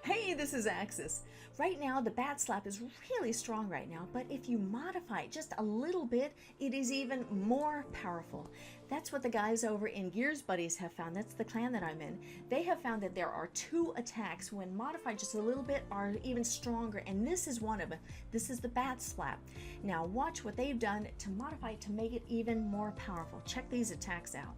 Hey, this is Axis. Right now, the BatSlap is really strong right now, but if you modify it just a little bit, it is even more powerful. That's what the guys over in Gears Buddies have found. That's the clan that I'm in. They have found that there are 2 attacks when modified just a little bit are even stronger, and this is one of them. This is the BatSlap. Now watch what they've done to modify it to make it even more powerful. Check these attacks out.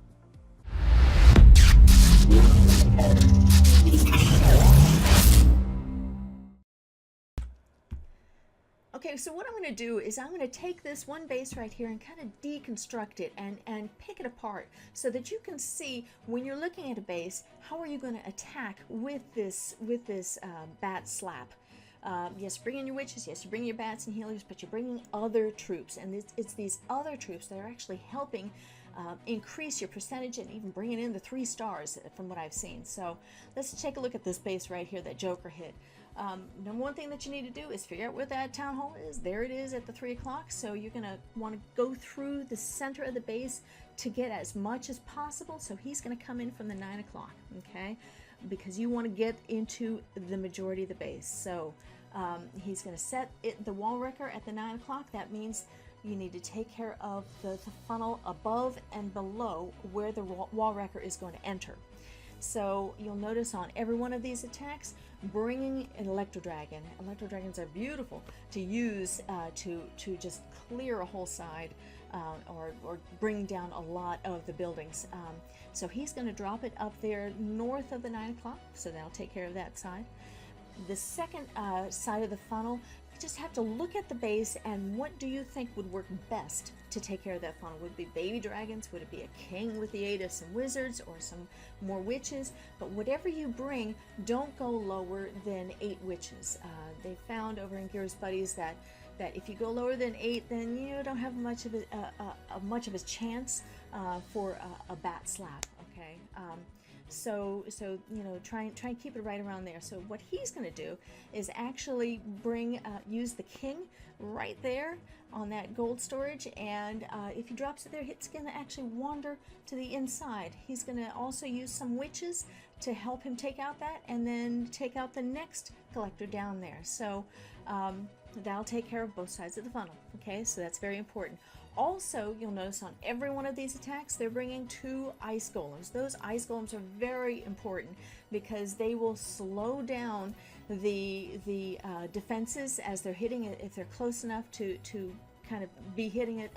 Okay, so what I'm going to do is I'm going to take this one base right here and kind of deconstruct it and pick it apart so that you can see when you're looking at a base, how are you going to attack with this BatSlap. Yes, bring in your witches, yes, you bring your bats and healers, but you're bringing other troops, and it's these other troops that are actually helping increase your percentage and even bringing in the 3 stars from what I've seen. So let's take a look at this base right here that Joker hit. Number one thing that you need to do is figure out where that town hall is. There it is at the 3 o'clock. So you're going to want to go through the center of the base to get as much as possible. So he's going to come in from the 9 o'clock, okay? Because you want to get into the majority of the base. So he's going to set the wall wrecker at the 9 o'clock. That means you need to take care of the funnel above and below where the wall wrecker is going to enter. So you'll notice on every one of these attacks, bringing an Electro Dragon. Electro Dragons are beautiful to use to just clear a whole side or bring down a lot of the buildings. So he's going to drop it up there north of the 9 o'clock, so that'll take care of that side. The second side of the funnel, you just have to look at the base and what do you think would work best to take care of that funnel? Would it be baby dragons? Would it be a king with the aid of some wizards or some more witches? But whatever you bring, don't go lower than 8 witches. They found over in Gears Buddies that if you go lower than 8, then you don't have much of a chance for a BatSlap. Okay. So you know, try and keep it right around there. So what he's going to do is actually use the king right there on that gold storage, and if he drops it there, it's going to actually wander to the inside. He's going to also use some witches to help him take out that, and then take out the next collector down there. So that'll take care of both sides of the funnel. Okay, so that's very important. Also, you'll notice on every one of these attacks, they're bringing 2 ice golems. Those ice golems are very important because they will slow down the defenses as they're hitting it, if they're close enough to kind of be hitting it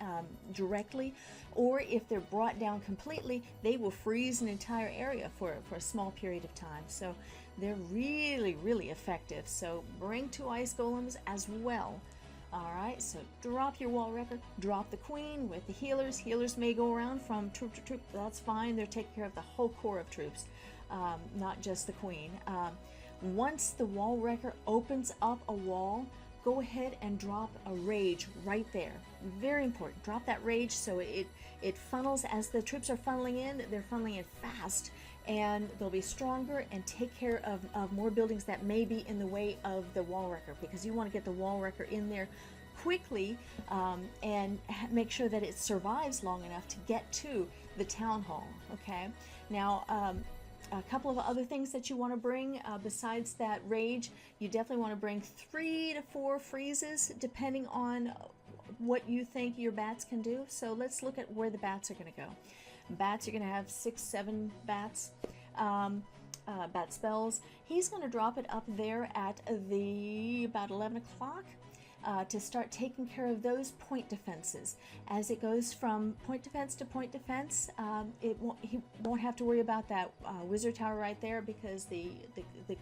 directly, or if they're brought down completely, they will freeze an entire area for a small period of time. So they're really, really effective. So bring 2 ice golems as well. Alright, so drop your wall wrecker, drop the queen with the healers. Healers may go around from troop to troop, that's fine. They're taking care of the whole core of troops, not just the queen. Once the wall wrecker opens up a wall, go ahead and drop a rage right there. Very important. Drop that rage so it funnels as the troops are funneling in. They're funneling in fast, and they'll be stronger and take care of more buildings that may be in the way of the wall wrecker, because you want to get the wall wrecker in there quickly and make sure that it survives long enough to get to the town hall. Okay, now a couple of other things that you want to bring besides that rage, you definitely want to bring 3 to 4 freezes depending on what you think your bats can do. So let's look at where the bats are going to go. Bats, you're going to have 6, 7 bats, bat spells. He's going to drop it up there at about 11 o'clock to start taking care of those point defenses. As it goes from point defense to point defense, he won't have to worry about that wizard tower right there, because the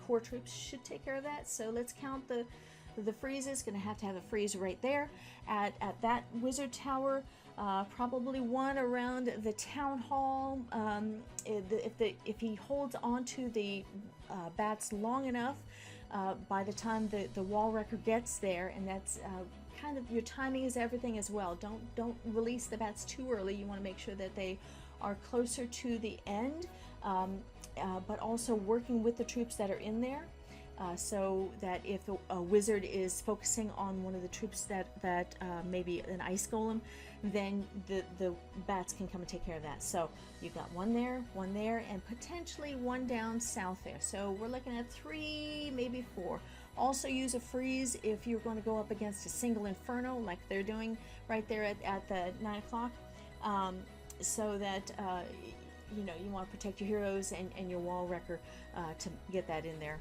core troops should take care of that. So let's count the freezes. Going to have a freeze right there at that wizard tower. Probably one around the town hall. If he holds onto the bats long enough, by the time the wall wrecker gets there, and that's kind of, your timing is everything as well. Don't release the bats too early. You want to make sure that they are closer to the end, but also working with the troops that are in there. so that if a wizard is focusing on one of the troops that maybe an ice golem, then the bats can come and take care of that. So you've got one there, and potentially one down south there. So we're looking at 3, maybe 4. Also use a freeze if you're going to go up against a single inferno like they're doing right there at the 9 o'clock, so that you know, you want to protect your heroes and your wall wrecker to get that in there.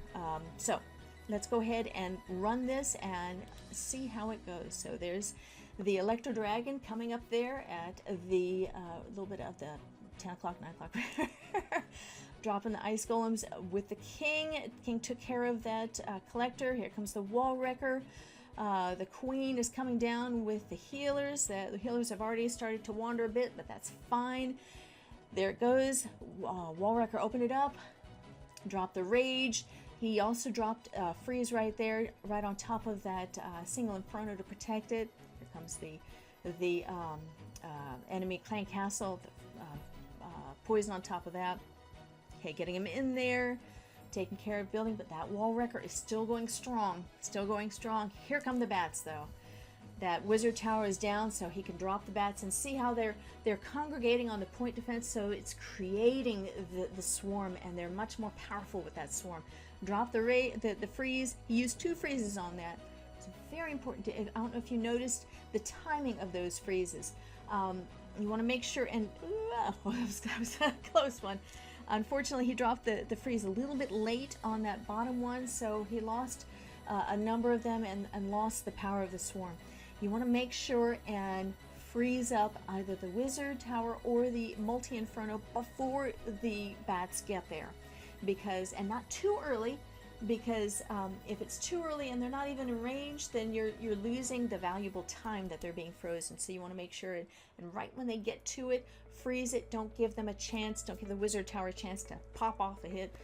So let's go ahead and run this and see how it goes. So there's the Electro Dragon coming up there at the little bit of the 10 o'clock, 9 o'clock. Dropping the ice golems with the king. King took care of that collector. Here comes the wall wrecker. The queen is coming down with the healers. The healers have already started to wander a bit, but that's fine. There it goes. Wall wrecker opened it up. Dropped the rage. He also dropped freeze right there, right on top of that single inferno to protect it. Here comes the enemy clan castle. Poison on top of that. Okay, getting him in there, taking care of building, but that wall wrecker is still going strong. Still going strong. Here come the bats, though. That wizard tower is down, so he can drop the bats, and see how they're congregating on the point defense, so it's creating the swarm, and they're much more powerful with that swarm. Drop the freeze. He used 2 freezes on that. It's very important. I don't know if you noticed the timing of those freezes. You want to make sure, and that was a close one. Unfortunately, he dropped the freeze a little bit late on that bottom one, so he lost a number of them and lost the power of the swarm. You want to make sure and freeze up either the wizard tower or the multi-inferno before the bats get there, and not too early, because if it's too early and they're not even in range, then you're losing the valuable time that they're being frozen. So you want to make sure and right when they get to it, freeze it. Don't give them a chance. Don't give the wizard tower a chance to pop off a hit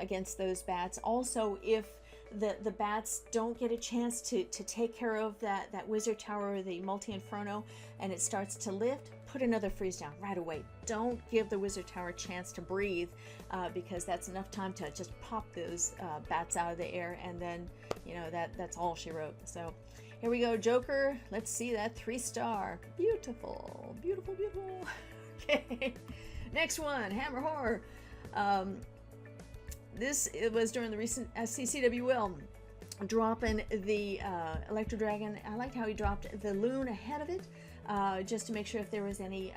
against those bats. Also, if the bats don't get a chance to take care of that wizard tower or the multi-inferno and it starts to lift, put another freeze down right away. Don't give the wizard tower a chance to breathe, because that's enough time to just pop those bats out of the air, and then, you know, that's all she wrote. So here we go, Joker. Let's see that 3-star. Beautiful, beautiful, beautiful. Okay, next one, Hammerheart. It was during the recent CCWL, dropping the Electro Dragon. I liked how he dropped the loon ahead of it, just to make sure if there was any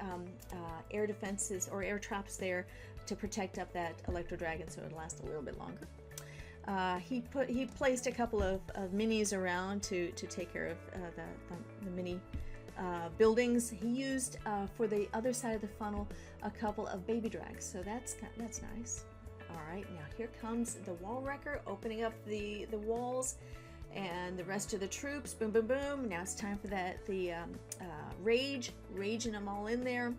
air defenses or air traps there to protect up that Electro Dragon, so it would last a little bit longer. He placed a couple of minis around to take care of the mini buildings. He used for the other side of the funnel a couple of baby drags, so that's nice. All right, now here comes the wall wrecker opening up the walls, and the rest of the troops. Boom, boom, boom. Now it's time for the raging them all in there.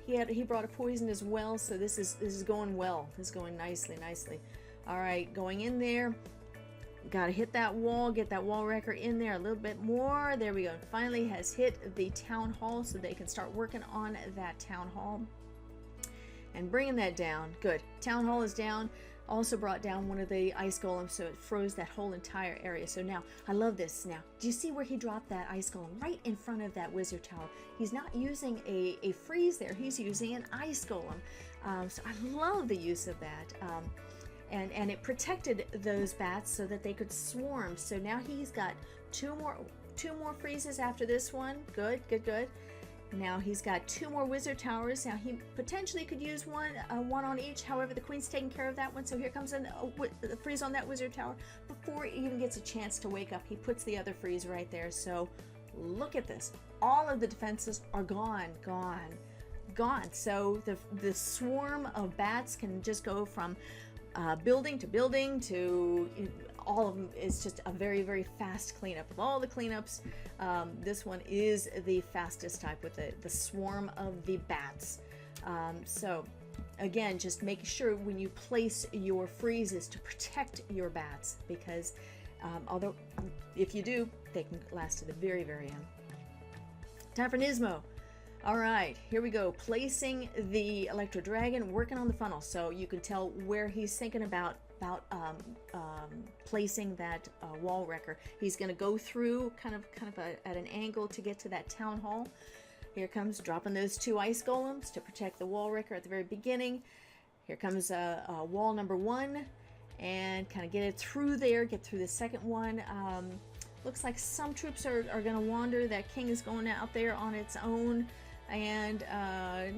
He brought a poison as well, so this is going well. This is going nicely. All right, going in there. Got to hit that wall, get that wall wrecker in there a little bit more. There we go. And finally has hit the town hall, so they can start working on that town hall and bringing that down. Good. Town hall is down. Also brought down one of the ice golems, so it froze that whole entire area. So now, I love this. Now, do you see where he dropped that ice golem? Right in front of that wizard tower. He's not using a freeze there. He's using an ice golem. So I love the use of that. And it protected those bats so that they could swarm. So now he's got two more freezes after this one. Good. Now he's got 2 more wizard towers. Now he potentially could use one on each. However, the queen's taking care of that one. So here comes the freeze on that wizard tower. Before he even gets a chance to wake up, he puts the other freeze right there. So look at this. All of the defenses are gone. So the swarm of bats can just go from building to building to all of them. Is just a very, very fast cleanup. Of all the cleanups, this one is the fastest type with the swarm of the bats. So again, just make sure when you place your freezes to protect your bats, because although if you do, they can last to the very, very end. Time for Nismo. All right, here we go. Placing the Electro Dragon, working on the funnel, so you can tell where he's thinking about about placing that wall wrecker. He's going to go through kind of at an angle to get to that town hall. Here comes dropping those 2 ice golems to protect the wall wrecker at the very beginning. Here comes wall number 1, and kind of get it through there, get through the second one. Looks like some troops are going to wander. That king is going out there on its own. And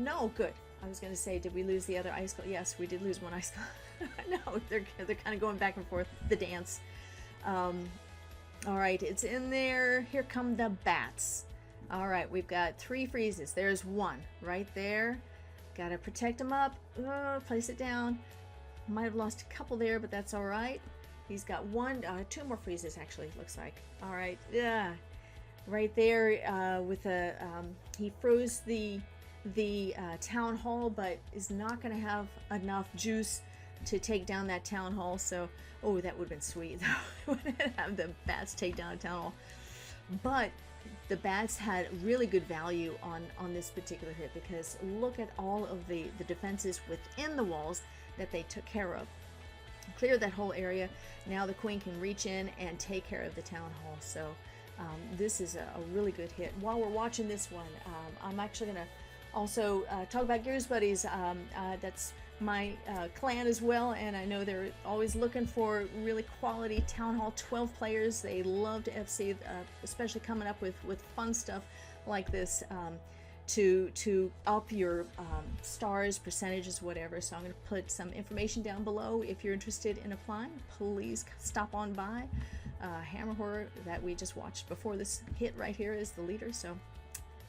no, good. I was going to say, did we lose the other ice golem? Yes, we did lose 1 ice golem. No, they're kind of going back and forth, the dance. All right, it's in there. Here come the bats. All right, we've got 3 freezes. There's 1 right there. Got to protect them up. Place it down. Might have lost a couple there, but that's all right. He's got 2 more freezes, actually, looks like. All right, yeah. Right there with a, he froze the town hall, but is not going to have enough juice to take down that town hall. So, oh, that would have been sweet, though. Have the bats take down a town hall. But the bats had really good value on this particular hit, because look at all of the defenses within the walls that they took care of. Clear that whole area. Now the queen can reach in and take care of the town hall. So this is a really good hit. While we're watching this one, I'm actually going to also talk about Gears Buddies. That's my clan as well, and I know they're always looking for really quality Town Hall 12 players. They love to FC, especially coming up with fun stuff like this to up your stars, percentages, whatever. So I'm going to put some information down below. If you're interested in applying, please stop on by. Hammerheart, that we just watched before this hit right here, is the leader, so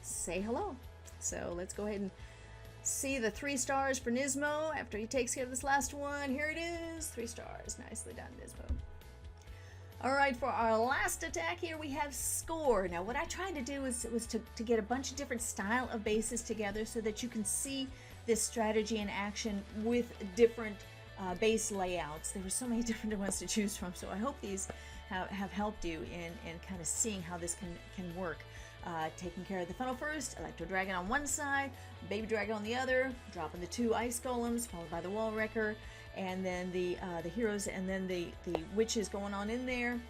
say hello. So let's go ahead and see the 3 stars for Nismo after he takes care of this last one. Here it is, 3 stars. Nicely done, Nismo. All right, for our last attack here, we have score. Now, what I tried to do was to get a bunch of different style of bases together so that you can see this strategy in action with different base layouts. There were so many different ones to choose from, so I hope these have helped you in kind of seeing how this can work. Taking care of the funnel first, Electro Dragon on one side, Baby Dragon on the other, dropping the 2 ice golems, followed by the wall wrecker, and then the heroes, and then the witches going on in there.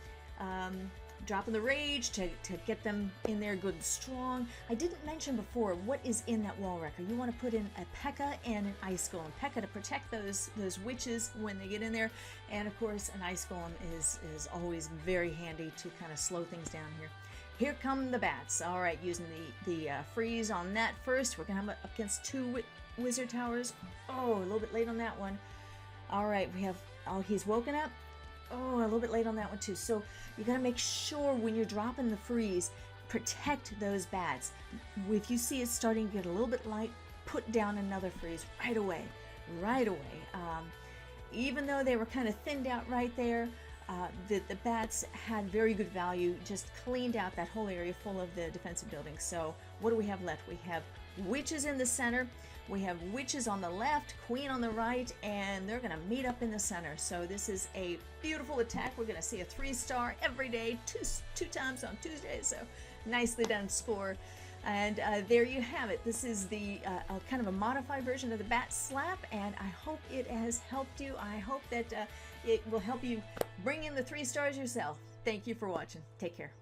Dropping the rage to get them in there good and strong. I didn't mention before what is in that wall wrecker. You want to put in a P.E.K.K.A. and an ice golem. P.E.K.K.A. to protect those witches when they get in there, and of course an ice golem is always very handy to kind of slow things down here. Here come the bats. All right, using the freeze on that first. We're gonna have up against 2 wizard towers. Oh, a little bit late on that one. All right, we have, oh, he's woken up. Oh, a little bit late on that one too. So you gotta make sure when you're dropping the freeze, protect those bats. If you see it starting to get a little bit light, put down another freeze right away, right away. Even though they were kind of thinned out right there, the bats had very good value, just cleaned out that whole area full of the defensive buildings. So what do we have left? We have witches in the center, we have witches on the left, queen on the right, and they're going to meet up in the center. So this is a beautiful attack. We're going to see a 3-star every day, two times on Tuesdays. So nicely done score. And there you have it. This is the kind of a modified version of the BatSlap, and I hope it has helped you. I hope that it will help you bring in the 3 stars yourself. Thank you for watching. Take care.